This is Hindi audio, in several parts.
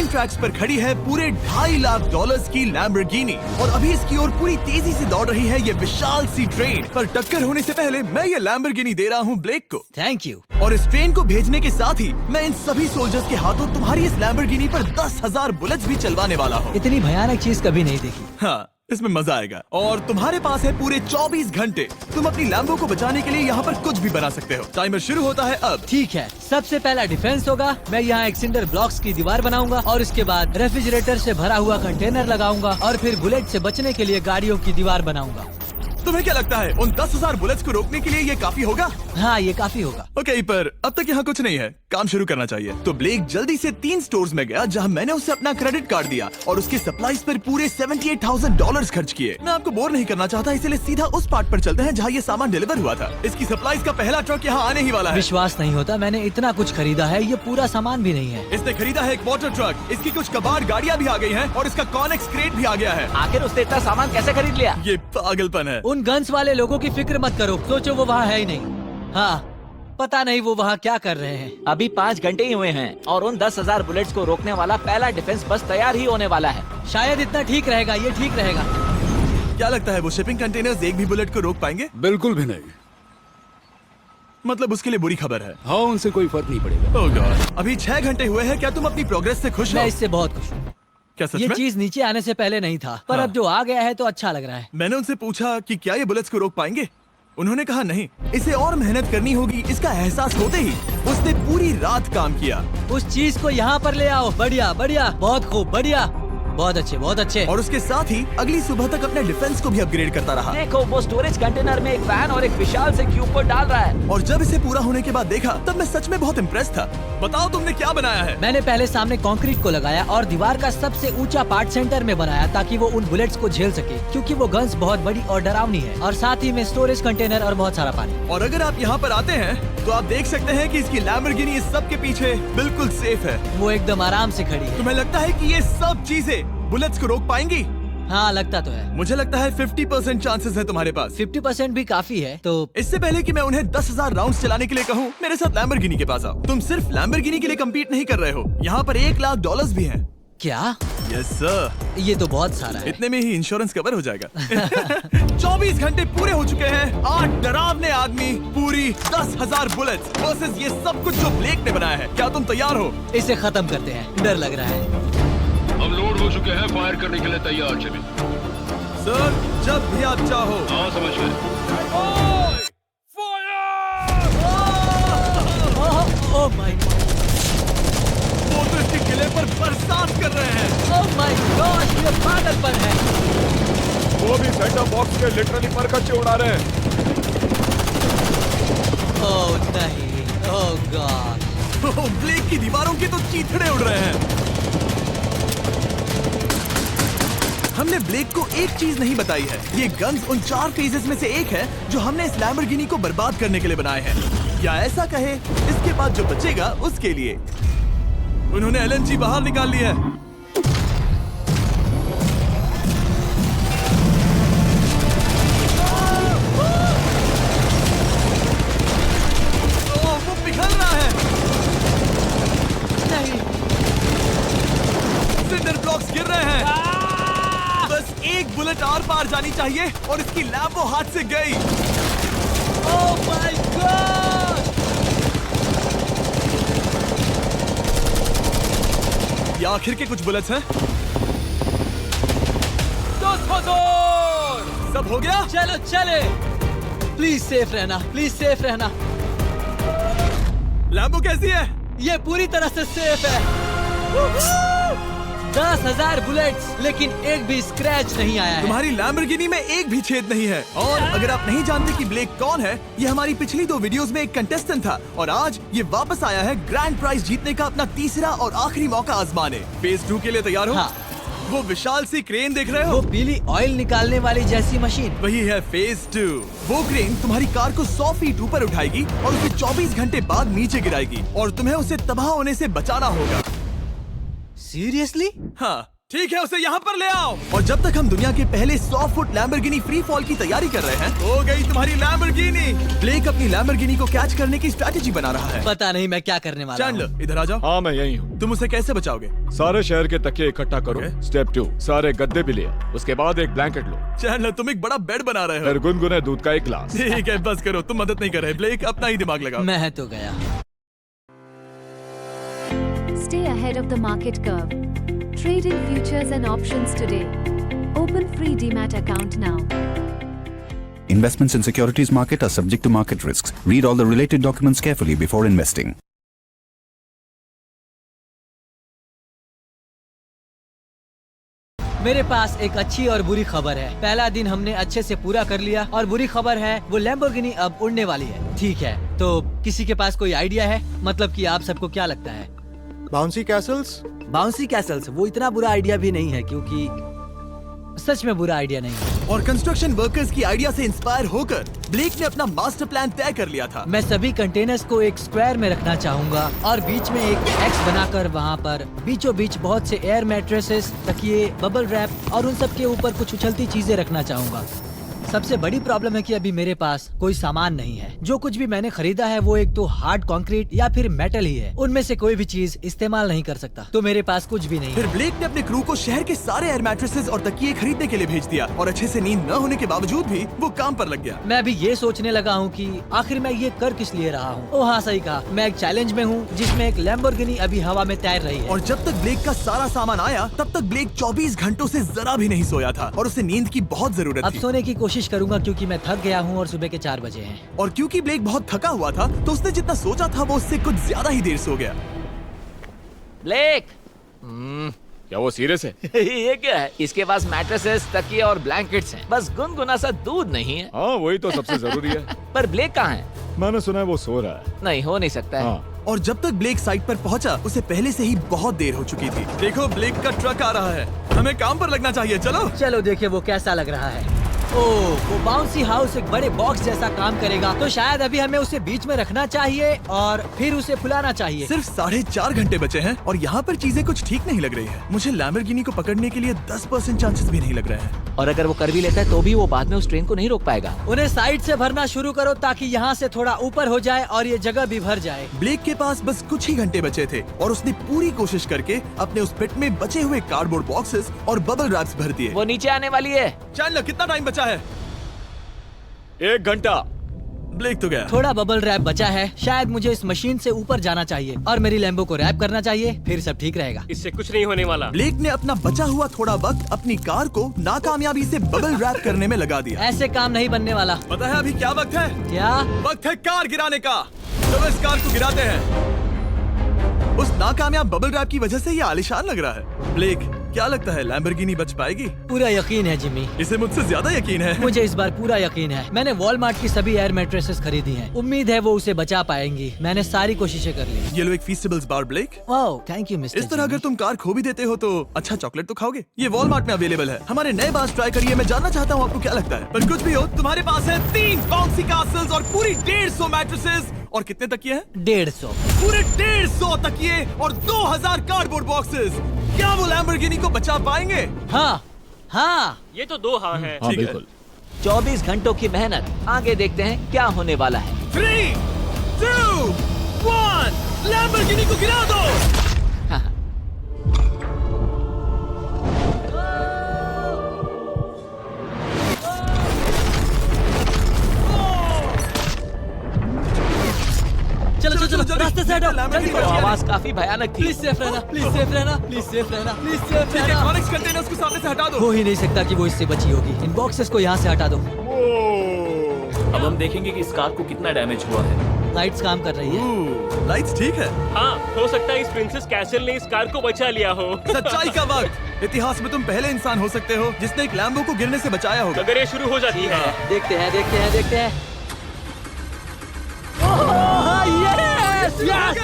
रेसिंग ट्रैक्स पर खड़ी है पूरे $2.5 लाख की लैम्बोर्गिनी और अभी इसकी ओर पूरी तेजी से दौड़ रही है ये विशाल सी ट्रेन। पर टक्कर होने से पहले मैं ये लैम्बोर्गिनी दे रहा हूँ ब्लेक को। Thank you. और इस ट्रेन को भेजने के साथ ही मैं इन सभी सोल्जर्स के हाथों तुम्हारी इस लैम्बोर्गिनी पर 10,000 बुलेट्स भी चलवाने वाला हूँ। इतनी भयानक चीज कभी नहीं देखी। हाँ, इसमें मजा आएगा। और तुम्हारे पास है पूरे 24 घंटे। तुम अपनी लैम्बो को बचाने के लिए यहाँ पर कुछ भी बना सकते हो। टाइमर शुरू होता है अब। ठीक है, सबसे पहला डिफेंस होगा। मैं यहाँ एक सिंडर ब्लॉक्स की दीवार बनाऊंगा और इसके बाद रेफ्रिजरेटर से भरा हुआ कंटेनर लगाऊंगा और फिर बुलेट से बचने के लिए गाड़ियों की दीवार बनाऊंगा। तुम्हें क्या लगता है उन 10,000 बुलेट्स को रोकने के लिए ये काफी होगा? हाँ, ये काफी होगा। ओके, पर अब तक यहाँ कुछ नहीं है, काम शुरू करना चाहिए। तो ब्लेक जल्दी से 3 स्टोर्स में गया जहाँ मैंने उसे अपना क्रेडिट कार्ड दिया और उसके सप्लाईज पर पूरे $78,000 खर्च किए। मैं आपको बोर नहीं करना चाहता, इसलिए सीधा उस पार्ट पर चलते हैं जहाँ ये सामान डिलीवर हुआ था। इसकी सप्लाईज का पहला ट्रक यहाँ आने ही वाला है। विश्वास नहीं होता, मैंने इतना कुछ खरीदा है, ये पूरा सामान भी नहीं है। इसने खरीदा है एक वाटर ट्रक, इसकी कुछ कबाड़ गाड़ियाँ भी आ गई हैं और इसका कॉनेक्स क्रेट भी आ गया है। आखिर उसने इतना सामान कैसे खरीद लिया? ये पागलपन है। उन गन्स वाले लोगों की फिक्र मत करो, सोचो वो वहाँ है ही नहीं। हाँ, पता नहीं वो वहाँ क्या कर रहे हैं। अभी 5 घंटे ही हुए हैं और उन 10,000 बुलेट्स को रोकने वाला पहला डिफेंस बस तैयार ही होने वाला है। शायद इतना ठीक रहेगा, ये ठीक रहेगा। क्या लगता है वो शिपिंग कंटेनर्स एक भी बुलेट को रोक पाएंगे? बिल्कुल भी नहीं। मतलब उसके लिए बुरी खबर है। हाँ, उनसे कोई फर्क नहीं पड़ेगा। ओह गॉड, अभी 6 घंटे हुए हैं। क्या तुम अपनी प्रोग्रेस से खुश हो? मैं इससे बहुत खुश हूँ। क्या सच ये में? चीज नीचे आने से पहले नहीं था, पर हाँ। अब जो आ गया है तो अच्छा लग रहा है। मैंने उनसे पूछा कि क्या ये बुलेट्स को रोक पाएंगे। उन्होंने कहा नहीं, इसे और मेहनत करनी होगी। इसका एहसास होते ही उसने पूरी रात काम किया। उस चीज को यहाँ पर ले आओ। बढ़िया बढ़िया, बहुत खूब, बढ़िया, बहुत अच्छे, बहुत अच्छे। और उसके साथ ही अगली सुबह तक अपने डिफेंस को भी अपग्रेड करता रहा। देखो, वो स्टोरेज कंटेनर में एक वैन और एक विशाल से क्यूब को डाल रहा है। और जब इसे पूरा होने के बाद देखा तब मैं सच में बहुत इम्प्रेस था। बताओ तुमने क्या बनाया है? मैंने पहले सामने कंक्रीट को लगाया और दीवार का सबसे ऊंचा पार्ट सेंटर में बनाया ताकि वो उन बुलेट्स को झेल सके, क्योंकि वो गन्स बहुत बड़ी और डरावनी है। और साथ ही में स्टोरेज कंटेनर और बहुत सारा पानी। और अगर आप यहाँ पर आते हैं तो आप देख सकते हैं कि इसकी लैम्बोर्गिनी इस सब के पीछे बिल्कुल सेफ है। वो एकदम आराम से खड़ी है। तुम्हें लगता है कि ये सब चीजें बुलेट्स को रोक पाएंगी? हाँ, लगता तो है। मुझे लगता है 50% चांसेस है तुम्हारे पास। 50% भी काफी है। तो इससे पहले कि मैं उन्हें 10,000 राउंड्स चलाने के लिए कहूँ, मेरे साथ लैम्बोर्गिनी के पास आओ। तुम सिर्फ लैम्बोर्गिनी के लिए कम्पीट नहीं कर रहे हो, यहाँ पर $1 लाख भी हैं। क्या? Yes sir. ये तो बहुत सारा है। इतने में ही इंश्योरेंस कवर हो जाएगा। 24 घंटे पूरे हो चुके हैं। 8 डरावने आदमी, पूरी 10,000 बुलेट्स वर्सेस ये सब कुछ जो ब्लेक ने बनाया है। क्या तुम तैयार हो? इसे खत्म करते हैं, डर लग रहा है। हम लोड हो चुके हैं, फायर करने के लिए तैयार। चलिए सर, जब भी आप चाहो। हाँ, समझ गए। ओह माय गॉड, वो तो इसके किले पर बरसात कर रहे हैं। ओह माय गॉड, ये पागलपन है। वो भी सेटअप बॉक्स के लिटरली पर कच्चे उड़ा रहे हैं। ओह नहीं, ओह गॉड। ब्लेक की दीवारों की तो चीथड़े उड़ रहे हैं। हमने ब्लेक को एक चीज नहीं बताई है, ये गन्स उन 4 फेजेस में से एक है जो हमने इस लैम्बोर्गिनी को बर्बाद करने के लिए बनाए हैं। या ऐसा कहे, इसके बाद जो बचेगा उसके लिए। उन्होंने LNG बाहर निकाल लिया है। वो पिघल रहा है। नहीं, सिंडर ब्लॉक्स गिर रहे हैं। बस एक बुलेट आर पार जानी चाहिए और इसकी लैम्बो हाथ से गई। Oh my God. ये आखिर के कुछ बुलेट्स हैं। सब हो गया? चलो चले। प्लीज सेफ रहना, प्लीज सेफ रहना। लैम्बो कैसी है? ये पूरी तरह से सेफ है। 10,000 बुलेट्स, लेकिन एक भी स्क्रैच नहीं आया है। तुम्हारी लैम्बोर्गिनी में एक भी छेद नहीं है। और अगर आप नहीं जानते कि ब्लेक कौन है, ये हमारी पिछली 2 वीडियोस में एक कंटेस्टेंट था और आज ये वापस आया है ग्रैंड प्राइज जीतने का अपना तीसरा और आखिरी मौका आजमाने। फेज 2 के लिए तैयार हो? हाँ। वो विशाल सी क्रेन देख रहे हो? वो पीली ऑयल निकालने वाली जैसी मशीन। वही है फेज 2। वो क्रेन तुम्हारी कार को 100 फीट ऊपर उठाएगी और उसे 24 घंटे बाद नीचे गिराएगी और तुम्हें उसे तबाह होने से बचाना होगा। सीरियसली? हाँ, ठीक है, उसे यहाँ पर ले आओ। और जब तक हम दुनिया के पहले 100 फुट लैम्बोर्गिनी फ्री फॉल की तैयारी कर रहे हैं, हो गई तुम्हारी लैम्बोर्गिनी। ब्लेक अपनी लैम्बोर्गिनी को कैच करने की स्ट्रैटेजी बना रहा है। पता नहीं मैं क्या करने वाला हूँ। चैंडलर इधर आ जाओ। हाँ मैं यही हूँ। तुम उसे कैसे बचाओगे? सारे शहर के तकिए इकट्ठा करो। Okay. स्टेप 2, सारे गद्दे भी ले आओ। उसके बाद एक ब्लैंकेट लो। चैंडलर तुम एक बड़ा बेड बना रहे हो। फिर गुनगुने दूध का एक गिलास। ठीक है, बस करो, तुम मदद नहीं कर रहे। ब्लेक अपना ही दिमाग लगाओ। मैं तो गया। Stay ahead of the market curve. Trade in futures and options today. Open free Demat account now. Investments in securities market are subject to market risks. Read all the related documents carefully before investing. मेरे पास एक अच्छी और बुरी खबर है। पहला दिन हमने अच्छे से पूरा कर लिया और बुरी खबर है वो लैम्बोर्गिनी अब उड़ने वाली है। ठीक है, तो किसी के पास कोई आइडिया है? मतलब कि आप सबको क्या लगता है? Bouncy Castle's? बाउंसी कैसल्स वो इतना बुरा आइडिया भी नहीं है, क्योंकि सच में बुरा आइडिया नहीं है। और कंस्ट्रक्शन वर्कर्स की आइडिया से इंस्पायर होकर ब्लेक ने अपना मास्टर प्लान तय कर लिया था। मैं सभी कंटेनर्स को एक स्क्वायर में रखना चाहूंगा और बीच में एक एक्स बनाकर वहाँ पर बीचों बीच बहुत से एयर मैट्रेसेस, तकिए, बबल रैप और उन सब के ऊपर कुछ उछलती चीजें रखना चाहूंगा। सबसे बड़ी प्रॉब्लम है कि अभी मेरे पास कोई सामान नहीं है। जो कुछ भी मैंने खरीदा है वो एक तो हार्ड कंक्रीट या फिर मेटल ही है। उनमें से कोई भी चीज इस्तेमाल नहीं कर सकता, तो मेरे पास कुछ भी नहीं फिर है। ब्लेक ने अपने क्रू को शहर के सारे एयर मैट्रेसेस और तकिए खरीदने के लिए भेज दिया और अच्छे से नींद न होने के बावजूद भी वो काम पर लग गया। मैं अभी ये सोचने लगा हूँ कि आखिर मैं ये कर किस लिए रहा हूँ। ओह हाँ, सही कहा, मैं एक चैलेंज में हूँ जिसमें एक लैम्बोर्गिनी अभी हवा में तैर रही है। और जब तक ब्लेक का सारा सामान आया तब तक ब्लेक 24 घंटों से जरा भी नहीं सोया था और उसे नींद की बहुत जरूरत अब थी। सोने की कोशिश करूंगा क्योंकि मैं थक गया हूँ और सुबह के 4 बजे हैं। और क्योंकि ब्लेक बहुत थका हुआ था तो उसने जितना सोचा था वो उससे कुछ ज्यादा ही देर सो गया। ब्लेक क्या वो सीरियस है? ये क्या है? इसके पास मैट्रेसेस, तकिए और ब्लैंकेट्स हैं। बस गुनगुना सा दूध नहीं है। हाँ वही तो सबसे जरूरी है। पर ब्लेक कहाँ है? मैंने सुना है वो सो रहा है। नहीं, हो नहीं सकता है। हाँ। और जब तक ब्लेक साइट पर पहुंचा उसे पहले से ही बहुत देर हो चुकी थी। देखो ब्लेक का ट्रक आ रहा है, हमें काम पर लगना चाहिए। चलो चलो देखिए वो कैसा लग रहा है। ओह, वो बाउंसी हाउस एक बड़े बॉक्स जैसा काम करेगा, तो शायद अभी हमें उसे बीच में रखना चाहिए और फिर उसे फुलाना चाहिए। सिर्फ 4.5 घंटे बचे हैं और यहाँ पर चीजें कुछ ठीक नहीं लग रही है। मुझे लैम्बोर्गिनी को पकड़ने के लिए 10% चांसेस भी नहीं लग रहे हैं। और अगर वो कर भी लेता है तो भी वो बाद में उस ट्रेन को नहीं रोक पाएगा। उन्हें साइड से भरना शुरू करो ताकि यहाँ से थोड़ा ऊपर हो जाए और ये जगह भी भर जाए। ब्लेक के पास बस कुछ ही घंटे बचे थे और उसने पूरी कोशिश करके अपने उस पिट में बचे हुए कार्डबोर्ड बॉक्सेस और बबल रैप्स भर दिए। वो नीचे आने वाली है। चैंडलर कितना टाइम बचा है? 1 घंटा। ब्लेक तो गया। थोड़ा बबल रैप बचा है। शायद मुझे इस मशीन से ऊपर जाना चाहिए और मेरी लैम्बो को रैप करना चाहिए, फिर सब ठीक रहेगा। इससे कुछ नहीं होने वाला। ब्लेक ने अपना बचा हुआ थोड़ा वक्त अपनी कार को नाकामयाबी से बबल रैप करने में लगा दिया। ऐसे काम नहीं बनने वाला। पता है अभी क्या वक्त है? क्या? वक्त है कार गिराने का। चलो इस कार को गिराते हैं। उस नाकामयाब बबल रैप की वजह से ये आलिशान लग रहा है। ब्लेक क्या लगता है लैम्बोर्गिनी बच पाएगी? पूरा यकीन है जिमी। इसे मुझसे ज्यादा यकीन है। मुझे इस बार पूरा यकीन है। मैंने वॉलमार्ट की सभी एयर मैट्रेसेस खरीदी हैं। उम्मीद है वो उसे बचा पाएंगी। मैंने सारी कोशिशें कर ली। ये लो एक Feastables bar black. Oh thank you mister. इस तरह अगर तुम कार खो भी देते हो तो अच्छा चॉकलेट तो खाओगे। ये वॉलमार्ट में अवेलेबल है। हमारे नए बार ट्राई करिए। मैं जानना चाहता हूँ आपको क्या लगता है। पर कुछ भी हो, तुम्हारे पास है 3 बाउंसी कासल्स और पूरी 150 मैट्रेसेस और कितने तकिए हैं? 150। पूरे 150 तकिए और 2000 कार्डबोर्ड बॉक्सेस। क्या वो लैम्बोर्गिनी को बचा पाएंगे? हाँ हाँ। ये तो 2 हाँ हैं। हाँ ठीक है। बिल्कुल। 24 घंटों की मेहनत। आगे देखते हैं क्या होने वाला है। 3, 2, 1 लैम्बोर्गिनी को गिरा दो। चलो चलो चलो, रास्ते से हटो। जल्दी वो करो। आवाज काफी भयानक थी। प्लीज सेफ रहना, प्लीज सेफ रहना, प्लीज सेफ रहना, प्लीज सेफ रहना। इलेक्ट्रॉनिक्स कंटेनर्स को सामने से हटा दो। हो ही नहीं सकता कि वो इससे बची होगी। इन बॉक्सेस को यहाँ से हटा दो। अब हम देखेंगे कि इस कार को कितना डैमेज हुआ है। लाइट्स काम कर रही है। लाइट्स ठीक है। हाँ, हो सकता है इस प्रिंसेस कैसल ने इस कार को बचा लिया हो। सच्चाई का वक्त। इतिहास में तुम पहले इंसान हो सकते हो जिसने एक लैम्बो को गिरने से बचाया होगा। अगर ये शुरू हो जाती है। देखते हैं देखते हैं देखते हैं। यस यस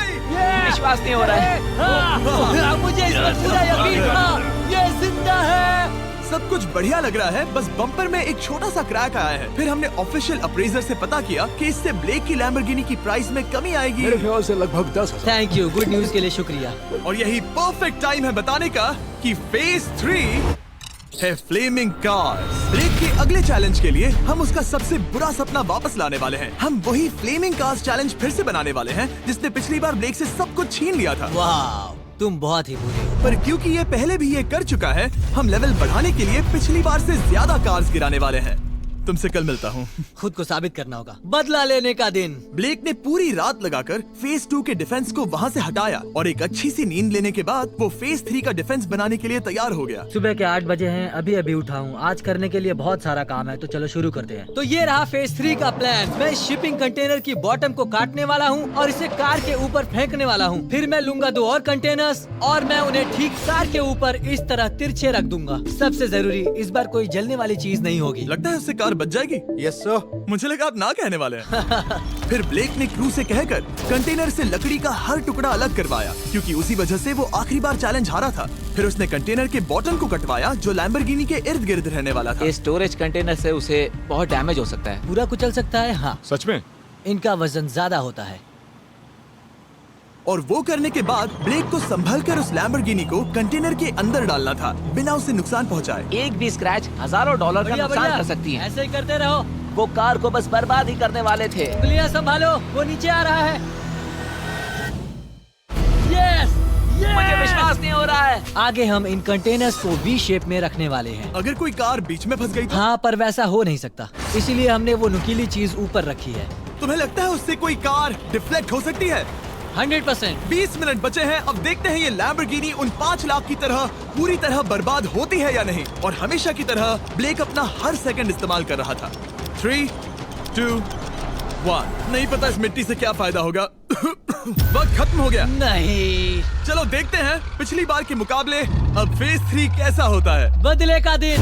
विश्वास नहीं हो रहा है। मुझे इस पर पूरा यकीन था। ये जिंदा है। सब कुछ बढ़िया लग रहा है, बस बम्पर में एक छोटा सा क्रैक आया है। फिर हमने ऑफिशियल अप्रेजर से पता किया कि इससे ब्लेक की लैम्बोर्गिनी की प्राइस में कमी आएगी। मेरे ख्याल से लगभग 10,000। थैंक यू, गुड न्यूज के लिए शुक्रिया। और यही परफेक्ट टाइम है बताने का कि फेज 3 है फ्लेमिंग कार्स। ब्लेक के अगले चैलेंज के लिए हम उसका सबसे बुरा सपना वापस लाने वाले हैं। हम वही फ्लेमिंग कार्स चैलेंज फिर से बनाने वाले हैं जिसने पिछली बार ब्लेक से सब कुछ छीन लिया था। वाह, तुम बहुत ही बुरे हो। पर क्योंकि ये पहले भी ये कर चुका है, हम लेवल बढ़ाने के लिए पिछली बार से ज्यादा कार्स गिराने वाले हैं। तुमसे कल मिलता हूँ। खुद को साबित करना होगा। बदला लेने का दिन। ब्लेक ने पूरी रात लगाकर फेज 2 के डिफेंस को वहाँ से हटाया और एक अच्छी सी नींद लेने के बाद वो फेज 3 का डिफेंस बनाने के लिए तैयार हो गया। सुबह के 8 बजे हैं, अभी अभी उठा हूँ। आज करने के लिए बहुत सारा काम है, तो चलो शुरू करते हैं। तो ये रहा फेज 3 का प्लान। मैं शिपिंग कंटेनर की बॉटम को काटने वाला हूँ और इसे कार के ऊपर फेंकने वाला हूँ। फिर मैं लूंगा 2 और कंटेनर्स और मैं उन्हें ठीक कार के ऊपर इस तरह तिरछे रख दूंगा। सबसे जरूरी, इस बार कोई जलने वाली चीज नहीं होगी। लगता है उससे कार बच जाएगी। Yes sir. मुझे लगा आप ना कहने वाले हैं। फिर ब्लेक ने क्रू से कहकर कंटेनर से लकड़ी का हर टुकड़ा अलग करवाया, क्योंकि उसी वजह से वो आखिरी बार चैलेंज हारा था। फिर उसने कंटेनर के बॉटम को कटवाया जो लैम्बोर्गिनी के इर्द गिर्द रहने वाला था। इस स्टोरेज कंटेनर से उसे बहुत डैमेज हो सकता है। पूरा कुचल सकता है। हाँ, सच में? इनका वजन ज्यादा होता है। और वो करने के बाद ब्लेक को संभलकर उस लैम्बोर्गिनी को कंटेनर के अंदर डालना था बिना उसे नुकसान पहुंचाए। एक भी स्क्रैच हजारों डॉलर का बढ़िया, नुकसान बढ़िया। कर सकती है। ऐसे ही करते रहो। वो कार को बस बर्बाद ही करने वाले थे। उंगलियां संभालो, वो नीचे आ रहा है। यस, मुझे विश्वास नहीं हो रहा है। आगे हम इन कंटेनर्स को वी शेप में रखने वाले हैं। अगर कोई कार बीच में फंस गई तो? हाँ, पर वैसा हो नहीं सकता, इसीलिए हमने वो नुकीली चीज ऊपर रखी है। तुम्हें लगता है उससे कोई कार डिफ्लेक्ट हो सकती है? 100%। 20 मिनट बचे हैं। अब देखते हैं ये लैम्बोर्गिनी उन 5 लाख की तरह पूरी तरह बर्बाद होती है या नहीं। और हमेशा की तरह ब्लेक अपना हर सेकंड इस्तेमाल कर रहा था। 3, 2, 1। नहीं पता इस मिट्टी से क्या फायदा होगा। वक्त खत्म हो गया। नहीं, चलो देखते हैं पिछली बार के मुकाबले अब फेज 3 कैसा होता है। बदले का दिन।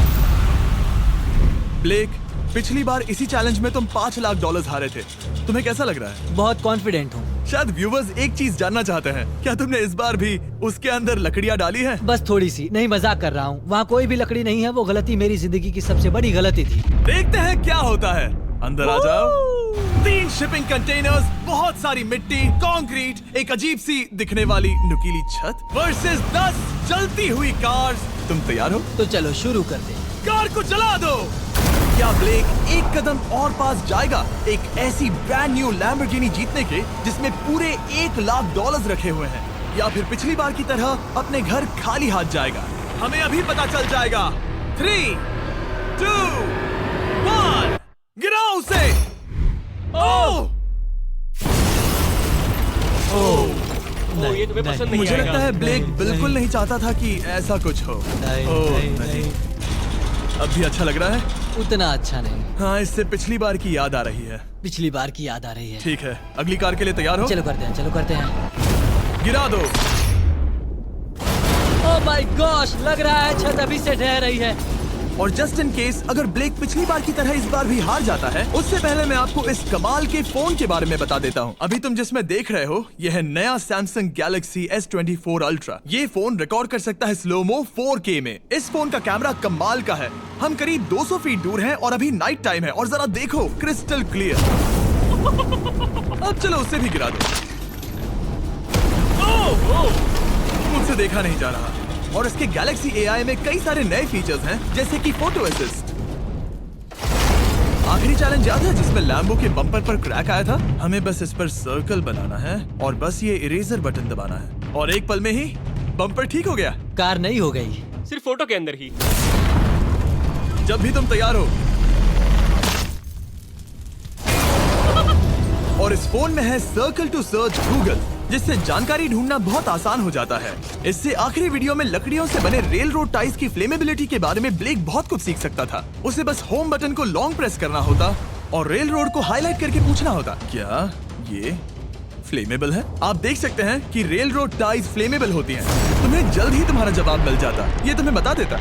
ब्लेक, पिछली बार इसी चैलेंज में तुम $5 लाख हारे थे। तुम्हें कैसा लग रहा है? बहुत कॉन्फिडेंट हूँ। शायद व्यूवर्स एक चीज जानना चाहते हैं, क्या तुमने इस बार भी उसके अंदर लकड़ियाँ डाली हैं? बस थोड़ी सी, नहीं मजाक कर रहा हूँ। वहाँ कोई भी लकड़ी नहीं है। वो गलती मेरी जिंदगी की सबसे बड़ी गलती थी। देखते हैं क्या होता है। अंदर आ जाओ। 3 शिपिंग कंटेनर्स, बहुत सारी मिट्टी, कंक्रीट, एक अजीब सी दिखने वाली नुकीली छत वर्सेस 10 चलती हुई कार्स। तुम तैयार हो? तो चलो शुरू करते हैं। कार को चला दो। क्या ब्लेक एक कदम और पास जाएगा एक ऐसी ब्रांड न्यू लैम्बोर्गिनी जीतने के जिसमें पूरे $1 लाख रखे हुए हैं, या फिर पिछली बार की तरह अपने घर खाली हाथ जाएगा? हमें अभी पता चल जाएगा। 3, 2, 1, गिराओ उसे। ओह! ओ, ये तुम्हें पसंद नहीं मुझे आएगा। लगता है ब्लेक बिल्कुल नहीं चाहता था कि ऐसा कुछ हो। ओह, नहीं। अब भी अच्छा लग रहा है? उतना अच्छा नहीं। हाँ, इससे पिछली बार की याद आ रही है। पिछली बार की याद आ रही है। ठीक है, अगली कार के लिए तैयार हो? चलो करते हैं, चलो करते हैं। गिरा दो। ओह माय गॉश, लग रहा है छत अभी से ढह रही है। और जस्ट इन केस अगर ब्लेक पिछली बार की तरह इस बार भी हार जाता है, उससे पहले मैं आपको इस कमाल के फोन के बारे में बता देता हूँ। अभी तुम जिसमें देख रहे हो, यह है नया सैमसंग गैलेक्सी S24 अल्ट्रा। ये फोन रिकॉर्ड कर सकता है स्लोमो 4K में। इस फोन का कैमरा कमाल का है। हम करीब 200 फीट दूर हैं और अभी नाइट टाइम है और जरा देखो, क्रिस्टल क्लियर। अब चलो उसे भी गिरा दो। मुझसे देखा नहीं जा रहा। और इसके गैलेक्सी AI में कई सारे नए फीचर्स हैं, जैसे कि फोटो असिस्ट। आखिरी चैलेंज याद है जिसमें लैम्बो के बम्पर पर क्रैक आया था? हमें बस इस पर सर्कल बनाना है और बस ये इरेजर बटन दबाना है और एक पल में ही बम्पर ठीक हो गया। कार नहीं हो गई, सिर्फ फोटो के अंदर ही। जब भी तुम तैयार हो। और इस फोन में है सर्कल टू सर्च गूगल, जिससे जानकारी ढूंढना बहुत आसान हो जाता है। इससे आखिरी वीडियो में लकड़ियों से बने रेल रोड टाइज की फ्लेमेबिलिटी के बारे में ब्लेक बहुत कुछ सीख सकता था। उसे बस होम बटन को लॉन्ग प्रेस करना होता और रेल रोड को हाईलाइट करके पूछना होता, क्या ये फ्लेमेबल है? आप देख सकते हैं कि रेल रोड टाइज फ्लेमेबल होती हैं। तुम्हें जल्द ही तुम्हारा जवाब मिल जाता। ये तुम्हें बता देता।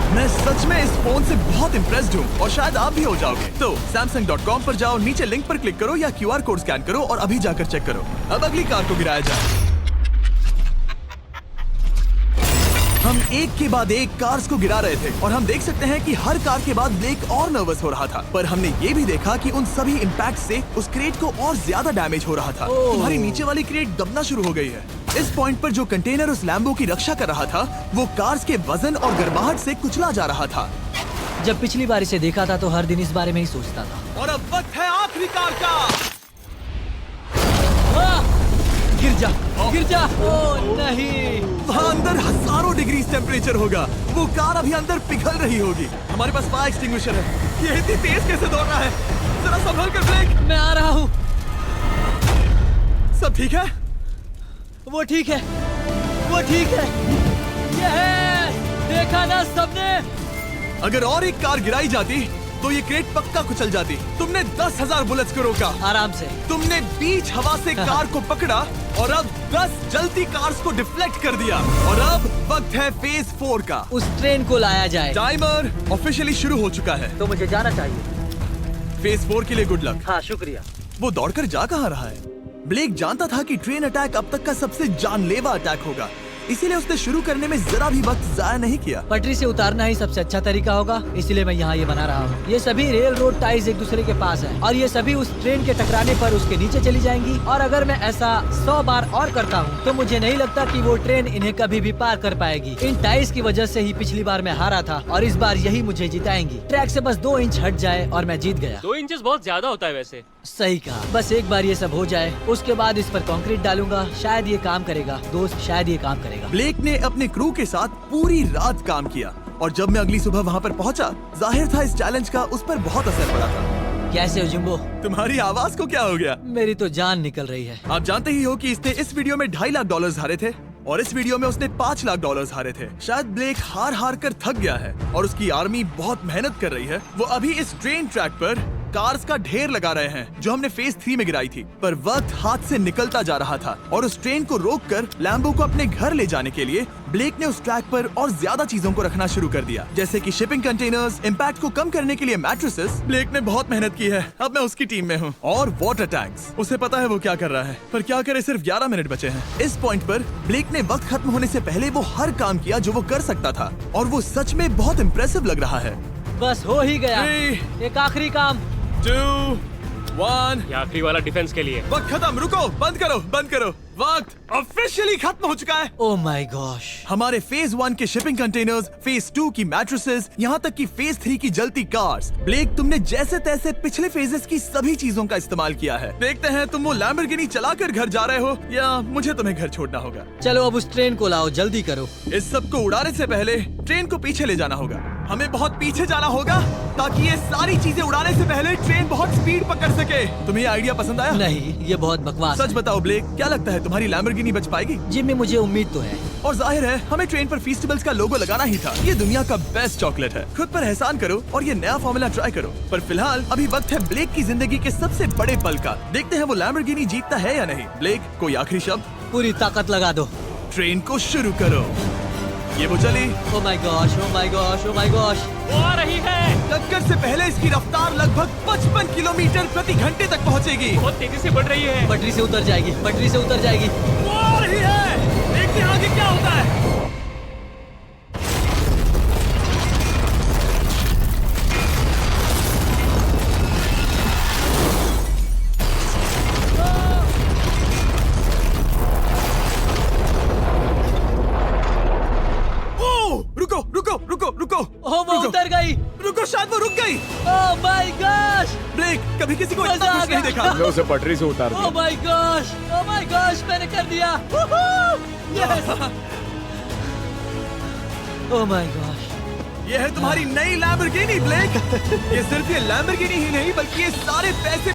मैं सच में इस फोन से बहुत इम्प्रेस्ड हूँ और शायद आप भी हो जाओगे। तो Samsung.com पर जाओ, नीचे लिंक पर क्लिक करो या QR कोड स्कैन करो और अभी जाकर चेक करो। अब अगली कार को गिराया जाए। हम एक के बाद एक कार्स को गिरा रहे थे और हम देख सकते हैं कि हर कार के बाद ब्लेक और नर्वस हो रहा था। पर हमने ये भी देखा कि उन सभी इम्पैक्ट से उस क्रेट को और ज्यादा डैमेज हो रहा था। तुम्हारी नीचे वाली क्रेट दबना शुरू हो गई है। इस पॉइंट पर जो कंटेनर उस लैम्बो की रक्षा कर रहा था वो कार्स के वजन और गर्माहट से कुचला जा रहा था। जब पिछली बार इसे देखा था तो हर दिन इस बारे में ही सोचता था। और अब वक्त है आखिरी कार का। गिर जा। ओ नहीं। वहाँ अंदर हजारों डिग्री टेम्परेचर होगा। वो कार अभी अंदर पिघल रही होगी। हमारे पास फायर एक्सटिंग्विशर है। ये इतनी तेज कैसे दौड़ रहा है? जरा संभल कर ब्रेक। मैं आ रहा हूँ। सब ठीक है? वो ठीक है। वो ठीक है। ये है। देखा ना सबने? अगर और एक कार गिराई जाती तो ये क्रेट पक्का कुचल जाती। तुमने 10,000 बुलेट्स को रोका। आराम से। तुमने बीच हवा से कार को पकड़ा और अब 10 जलती कार्स को डिफ्लेक्ट कर दिया। और अब वक्त है फेज 4 का। उस ट्रेन को लाया जाए। टाइमर ऑफिशियली शुरू हो चुका है। तो मुझे जाना चाहिए। फेज 4 के लिए गुड लक। हाँ शुक्रिया। वो दौड़कर जा कहाँ रहा है? ब्लेक जानता था कि ट्रेन अटैक अब तक का सबसे जानलेवा अटैक होगा, इसीलिए उसने शुरू करने में जरा भी वक्त जाया नहीं किया। पटरी से उतारना ही सबसे अच्छा तरीका होगा, इसलिए मैं यहाँ ये बना रहा हूँ। ये सभी रेल रोड टाइज एक दूसरे के पास हैं और ये सभी उस ट्रेन के टकराने पर उसके नीचे चली जाएंगी। और अगर मैं ऐसा 100 बार और करता हूँ तो मुझे नहीं लगता कि वो ट्रेन इन्हें कभी भी पार कर पाएगी। इन टाइज की वजह से ही पिछली बार मैं हारा था और इस बार यही मुझे जिताएंगी। ट्रैक से बस 2 इंच हट जाए और मैं जीत गया। 2 इंचेस बहुत ज्यादा होता है वैसे। सही कहा। बस एक बार ये सब हो जाए, उसके बाद इस पर कंक्रीट डालूंगा। शायद ये काम करेगा दोस्त, शायद ये काम करेगा। ब्लेक ने अपने क्रू के साथ पूरी रात काम किया और जब मैं अगली सुबह वहाँ पर पहुँचा, जाहिर था इस चैलेंज का उस पर बहुत असर पड़ा था। कैसे हो जिम्बो? तुम्हारी आवाज को क्या हो गया? मेरी तो जान निकल रही है। आप जानते ही हो कि इसने इस वीडियो में $2.5 लाख हारे थे और इस वीडियो में उसने $5 लाख हारे थे। शायद ब्लेक हार कर थक गया है और उसकी आर्मी बहुत मेहनत कर रही है। वो अभी इस ट्रेन ट्रैक पर कार्स का ढेर लगा रहे हैं जो हमने फेज 3 में गिराई थी, पर वक्त हाथ से निकलता जा रहा था और उस ट्रेन को रोककर लैम्बो को अपने घर ले जाने के लिए ब्लेक ने उस ट्रैक पर और ज्यादा चीजों को रखना शुरू कर दिया, जैसे कि शिपिंग कंटेनर्स, इम्पैक्ट को कम करने के लिए मैट्रेसेस। ब्लेक ने बहुत मेहनत की है, अब मैं उसकी टीम में हूँ। और वाटर टैंक्स, उसे पता है वो क्या कर रहा है, पर क्या करे, सिर्फ 11 मिनट बचे हैं। इस पॉइंट पर ब्लेक ने वक्त खत्म होने से पहले वो हर काम किया जो वो कर सकता था और वो सच में बहुत इम्प्रेसिव लग रहा है। बस हो ही गया। 3, एक आखिरी काम। 2, 1। ये आखिरी वाला डिफेंस के लिए। वक्त खत्म, रुको, बंद करो। वक्त ऑफिशियली खत्म हो चुका है। Oh my gosh. हमारे फेज 1 के शिपिंग कंटेनर्स, फेज 2 की मैट्रेसेस, यहाँ तक कि फेज 3 की जलती कार्स। ब्लेक, तुमने जैसे तैसे पिछले फेजेस की सभी चीजों का इस्तेमाल किया है। देखते हैं तुम वो लैम्बोर्गिनी चलाकर घर जा रहे हो या मुझे तुम्हें घर छोड़ना होगा। चलो अब उस ट्रेन को लाओ, जल्दी करो। इस सब को उड़ाने से पहले ट्रेन को पीछे ले जाना होगा। हमें बहुत पीछे जाना होगा ताकि ये सारी चीजें उड़ाने से पहले ट्रेन बहुत स्पीड पकड़ सके। तुम्हें ये आइडिया पसंद आया? नहीं, ये बहुत बकवास सच है। बताओ ब्लेक, क्या लगता है तुम्हारी लैम्बोर्गिनी बच पाएगी? जिम्मी, मुझे उम्मीद तो है। और जाहिर है हमें ट्रेन पर फेस्टिवल्स का लोगो लगाना ही था। ये दुनिया का बेस्ट चॉकलेट है। खुद पर एहसान करो और ये नया फॉर्मूला ट्राई करो। पर फिलहाल अभी वक्त है ब्लेक की जिंदगी के सबसे बड़े पल का। देखते हैं वो लैम्बोर्गिनी जीतता है या नहीं। ब्लेक, कोई आखिरी शब्द? पूरी ताकत लगा दो। ट्रेन को शुरू करो। ये वो चली। Oh my gosh, oh my gosh, oh my gosh. वो आ रही है। टक्कर से पहले इसकी रफ्तार लगभग 55 किलोमीटर प्रति घंटे तक पहुंचेगी। बहुत तेजी से बढ़ रही है। पटरी से उतर जाएगी, पटरी से उतर जाएगी। वो आ रही है। देखते हैं आगे क्या होता है। रुको। ओह, वो उतर गई। रुको, शायद वो रुक गई। Oh my gosh. ब्लेक, कभी किसी को इतना मजा आ खुश नहीं गया। देखा। हमने उसे पटरी से उतार ओह दिया। My gosh, oh my gosh, मैंने कर दिया। यस। Oh my gosh. ये है तुम्हारी नई लैम्बोर्गिनी ब्लेक। ये सिर्फ ये लैम्बोर्गिनी ही नहीं बल्कि ये सारे पैसे